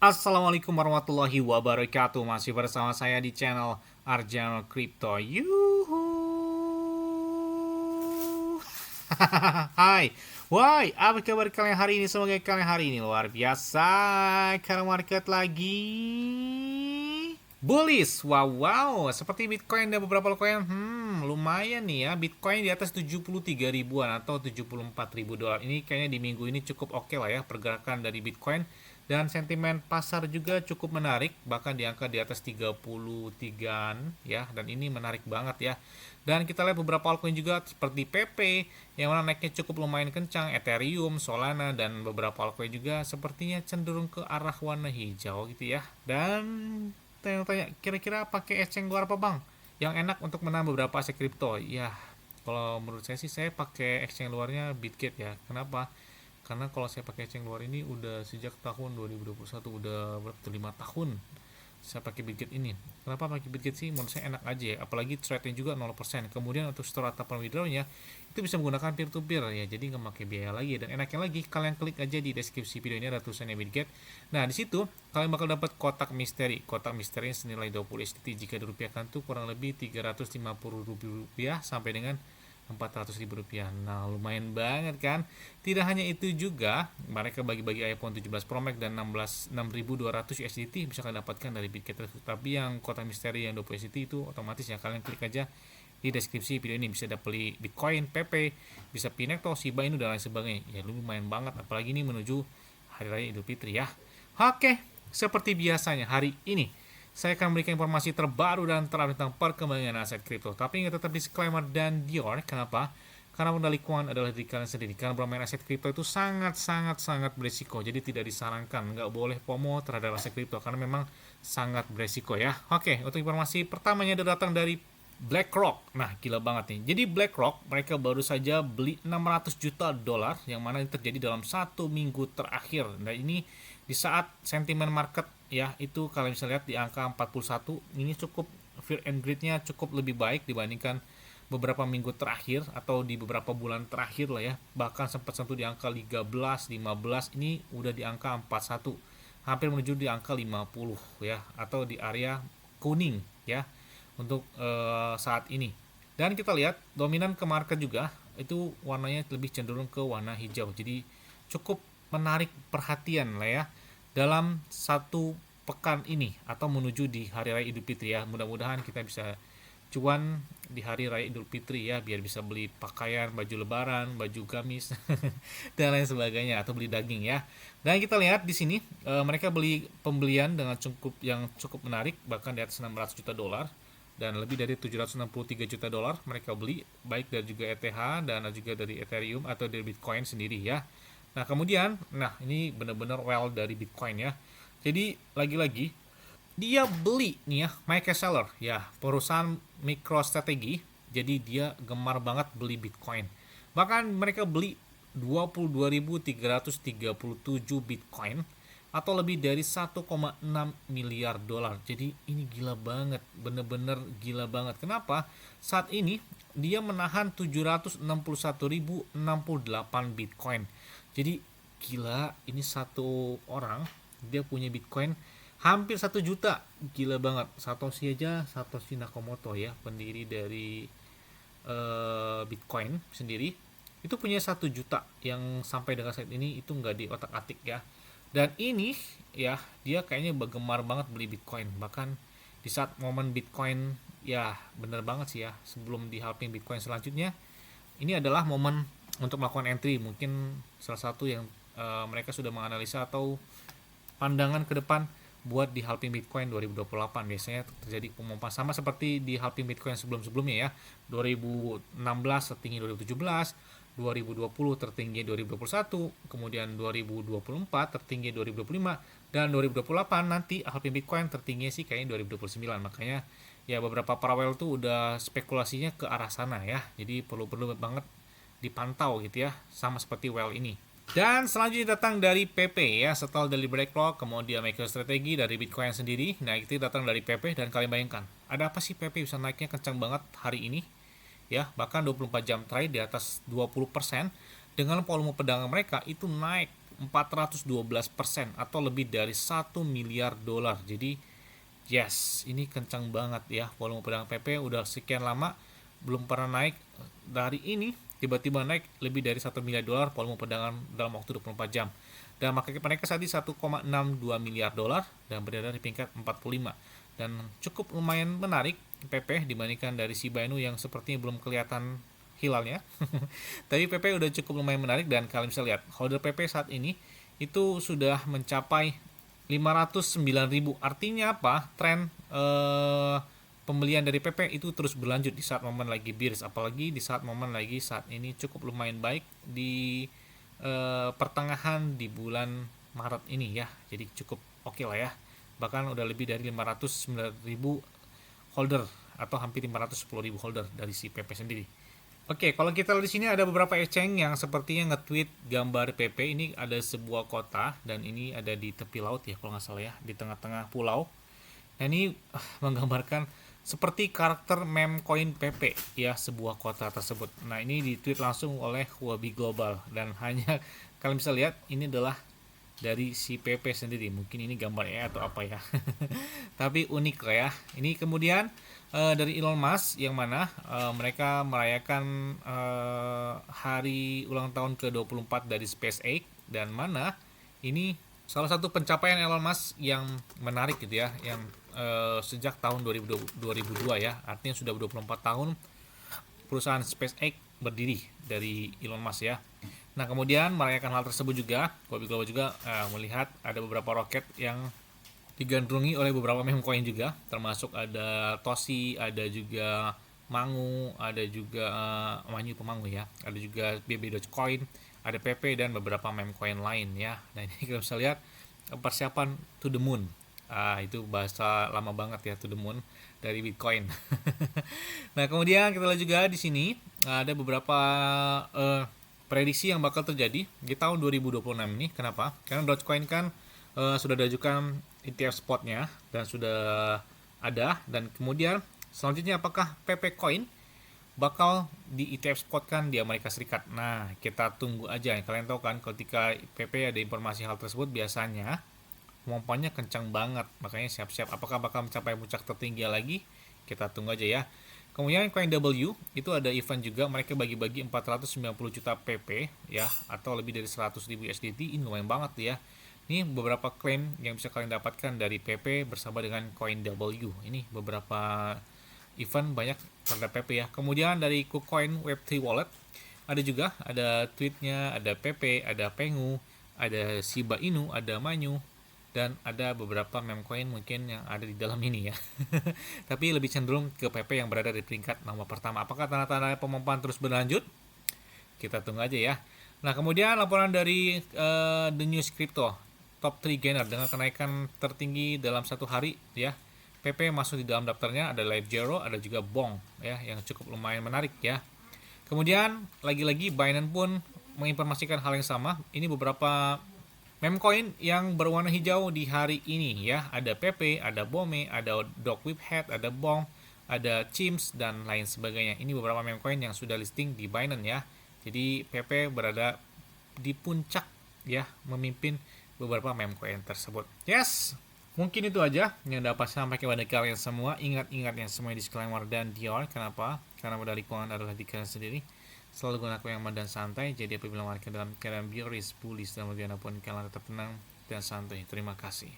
Assalamualaikum warahmatullahi wabarakatuh. Masih bersama saya di channel Arjano Crypto. Yuhu. Hai. Woi, apa kabar kalian hari ini? Semoga kalian hari ini luar biasa. Karena market lagi bullish. Wow. Seperti Bitcoin dan beberapa altcoin. Lumayan nih ya. Bitcoin di atas 73 ribuan atau 74 ribu dolar. Ini kayaknya di minggu ini cukup oke lah ya pergerakan dari Bitcoin. Dan sentimen pasar juga cukup menarik, bahkan di angka di atas 33-an ya, dan ini menarik banget ya. Dan kita lihat beberapa altcoin juga seperti PP yang mana naiknya cukup lumayan kencang, Ethereum, Solana, dan beberapa altcoin juga sepertinya cenderung ke arah warna hijau gitu ya. Dan tanya-tanya, kira-kira pakai exchange luar apa bang? Yang enak untuk menambah beberapa aset kripto? Ya, kalau menurut saya sih saya pakai exchange luarnya Bitget ya. Kenapa? Karena kalau saya pakai exchange luar ini udah sejak tahun 2021, udah berapa tuh, 5 tahun saya pakai Bitget ini. Kenapa pakai Bitget sih? Menurut saya enak aja ya, apalagi trade-nya juga 0%. Kemudian untuk store ataupun withdraw-nya itu bisa menggunakan peer to peer ya, jadi nggak pakai biaya lagi. Dan enaknya lagi, kalian klik aja di deskripsi video ini, ada tulisannya Bitget. Nah di situ kalian bakal dapat kotak misteri. Kotak misteri senilai 20 SDT, jika dirupiahkan tuh kurang lebih 350 rupiah sampai dengan 400 ribu rupiah. Nah lumayan banget kan. Tidak hanya itu juga, mereka bagi-bagi iPhone 17 Pro Max dan 6200 USDT bisa kalian dapatkan dari Bitget. Tapi yang kotak misteri yang 20 USDT itu otomatis ya, kalian klik aja di deskripsi video ini, bisa dapat beli Bitcoin, PP, bisa Pinecto, Shiba Inu dan lain sebagainya. Ya lumayan banget, apalagi ini menuju Hari Raya Idul Fitri ya. Oke, seperti biasanya hari ini saya akan memberikan informasi terbaru dan terupdate tentang perkembangan aset kripto. Tapi ingat, tetap disclaimer dan dior. Kenapa? Karena modal keuangan adalah diri kalian sendiri. Karena bermain aset kripto itu sangat berisiko. Jadi tidak disarankan, nggak boleh FOMO terhadap aset kripto karena memang sangat berisiko ya. Oke, untuk informasi pertamanya datang dari BlackRock. Nah, gila banget nih. Jadi BlackRock mereka baru saja beli 600 juta dolar, yang mana ini terjadi dalam 1 minggu terakhir. Nah, ini di saat sentimen market ya itu kalian bisa lihat di angka 41. Ini cukup fear and greed-nya cukup lebih baik dibandingkan beberapa minggu terakhir atau di beberapa bulan terakhir lah ya. Bahkan sempat sentuh di angka 13, 15, ini udah di angka 41. Hampir menuju di angka 50 ya, atau di area kuning ya untuk saat ini. Dan kita lihat dominan ke market juga itu warnanya lebih cenderung ke warna hijau. Jadi cukup menarik perhatian lah ya dalam satu pekan ini atau menuju di Hari Raya Idul Fitri ya. Mudah-mudahan kita bisa cuan di Hari Raya Idul Fitri ya, biar bisa beli pakaian, baju lebaran, baju gamis dan lain sebagainya, atau beli daging ya. Dan kita lihat di sini mereka beli pembelian dengan cukup menarik, bahkan di atas 600 juta dolar dan lebih dari 763 juta dolar mereka beli, baik dari juga ETH dan juga dari Ethereum atau dari Bitcoin sendiri ya. Nah kemudian, ini benar-benar well dari Bitcoin ya. Jadi lagi-lagi dia beli nih ya, Michael Saylor ya, perusahaan MicroStrategy. Jadi dia gemar banget beli Bitcoin. Bahkan mereka beli 22.337 Bitcoin atau lebih dari 1,6 miliar dolar. Jadi ini gila banget, bener-bener gila banget. Kenapa? Saat ini dia menahan 761.068 Bitcoin. Jadi gila, ini satu orang dia punya Bitcoin hampir 1 juta. Gila banget. Satoshi Nakamoto ya, pendiri dari Bitcoin sendiri, itu punya 1 juta yang sampai dengan saat ini itu nggak di otak-atik ya. Dan ini ya, dia kayaknya gemar banget beli Bitcoin. Bahkan di saat momen Bitcoin ya, bener banget sih ya, sebelum di halving Bitcoin selanjutnya, ini adalah momen untuk melakukan entry. Mungkin salah satu yang mereka sudah menganalisa atau pandangan ke depan buat di halving Bitcoin 2028. Biasanya terjadi pemompaan sama seperti di halving Bitcoin sebelum-sebelumnya ya. 2016 tertinggi 2017, 2020 tertinggi 2021, kemudian 2024 tertinggi 2025, dan 2028 nanti halving Bitcoin tertinggi sih kayaknya 2029. Makanya ya beberapa paralel tuh udah spekulasinya ke arah sana ya. Jadi perlu banget dipantau gitu ya, sama seperti well ini. Dan selanjutnya datang dari PP ya, setelah dari BlackRock, kemudian MicroStrategy dari Bitcoin sendiri. Nah itu datang dari PP, dan kalian bayangkan ada apa sih PP bisa naiknya kencang banget hari ini ya, bahkan 24 jam terakhir di atas 20%, dengan volume perdagangan mereka itu naik 412% atau lebih dari 1 miliar dolar. Jadi yes, ini kencang banget ya, volume perdagangan PP udah sekian lama belum pernah naik. Dari ini tiba-tiba naik lebih dari 1 miliar dolar volume perdagangan dalam waktu 24 jam. Dan market cap mereka saat ini 1,62 miliar dolar dan berada di peringkat 45. Dan cukup lumayan menarik PP dibandingkan dari Shiba Inu yang sepertinya belum kelihatan hilalnya. Tapi PP udah cukup lumayan menarik, dan kalian bisa lihat holder PP saat ini itu sudah mencapai 509.000. Artinya apa? Tren pembelian dari PP itu terus berlanjut di saat momen lagi bearish, apalagi di saat momen lagi saat ini cukup lumayan baik di pertengahan di bulan Maret ini ya. Jadi cukup oke lah ya. Bahkan udah lebih dari 509.000 holder atau hampir 510.000 holder dari si PP sendiri. Oke, kalau kita lihat di sini ada beberapa exchange yang sepertinya nge-tweet gambar PP. Ini ada sebuah kota dan ini ada di tepi laut ya kalau nggak salah ya, di tengah-tengah pulau. Nah ini menggambarkan seperti karakter meme coin PP ya, sebuah kota tersebut. Nah ini di-tweet langsung oleh Huobi Global, dan hanya kalian bisa lihat ini adalah dari si PP sendiri. Mungkin ini gambarnya atau apa ya. Tapi unik lah ya. Ini kemudian dari Elon Musk yang mana mereka merayakan hari ulang tahun ke-24 dari SpaceX, dan mana ini salah satu pencapaian Elon Musk yang menarik gitu ya, yang sejak tahun 2002 ya, artinya sudah 24 tahun perusahaan SpaceX berdiri dari Elon Musk ya. Nah kemudian merayakan hal tersebut juga, Huobi Global juga melihat ada beberapa roket yang digandrungi oleh beberapa meme coin juga, termasuk ada Toshi, ada juga Mangu, ada juga Manyu Pemangu ya, ada juga BB Dogecoin, ada PP dan beberapa meme coin lain ya. Nah ini kita bisa lihat persiapan to the moon. Itu bahasa lama banget ya, to the moon dari Bitcoin. Nah kemudian kita lihat juga di sini ada beberapa prediksi yang bakal terjadi di tahun 2026 ini. Kenapa? Karena Dogecoin kan sudah diajukan ETF spotnya dan sudah ada, dan kemudian selanjutnya apakah PP Coin bakal di ETF spot kan di Amerika Serikat. Nah kita tunggu aja. Kalian tahu kan ketika PP ada informasi hal tersebut biasanya pompa-nya kencang banget, makanya siap-siap. Apakah bakal mencapai puncak tertinggi lagi? Kita tunggu aja ya. Kemudian CoinW itu ada event juga, mereka bagi-bagi 490 juta PP ya, atau lebih dari 100.000 USDT. Ini lumayan banget ya. Ini beberapa klaim yang bisa kalian dapatkan dari PP bersama dengan CoinW. Ini beberapa event banyak terhadap PP ya. Kemudian dari KuCoin Web3 Wallet ada juga, ada tweetnya, ada PP, ada Pengu, ada Shiba Inu, ada Manyu, dan ada beberapa meme coin mungkin yang ada di dalam ini ya. Tapi lebih cenderung ke PP yang berada di peringkat nomor pertama. Apakah tanda-tanda pemompaan terus berlanjut? Kita tunggu aja ya. Nah kemudian laporan dari The News Crypto top 3 gainer dengan kenaikan tertinggi dalam satu hari ya. PP masuk di dalam daftarnya, ada Live Zero, ada juga Bong ya, yang cukup lumayan menarik ya. Kemudian lagi-lagi Binance pun menginformasikan hal yang sama. Ini beberapa meme coin yang berwarna hijau di hari ini ya. Ada PP, ada Bome, ada Dog Whip Head, ada Bong, ada Chimps dan lain sebagainya. Ini beberapa meme coin yang sudah listing di Binance ya. Jadi PP berada di puncak ya, memimpin beberapa meme coin tersebut. Yes, mungkin itu aja yang dapat saya sampaikan kepada kalian semua. Ingat-ingat yang semua disclaimer dan Dior. Kenapa? Karena modal keuangan adalah di kalian sendiri. Selalu gunakan yang aman dan santai. Jadi apabila market dalam keadaan bearish, bullish, dan bagian apapun, kalian tetap tenang dan santai. Terima kasih.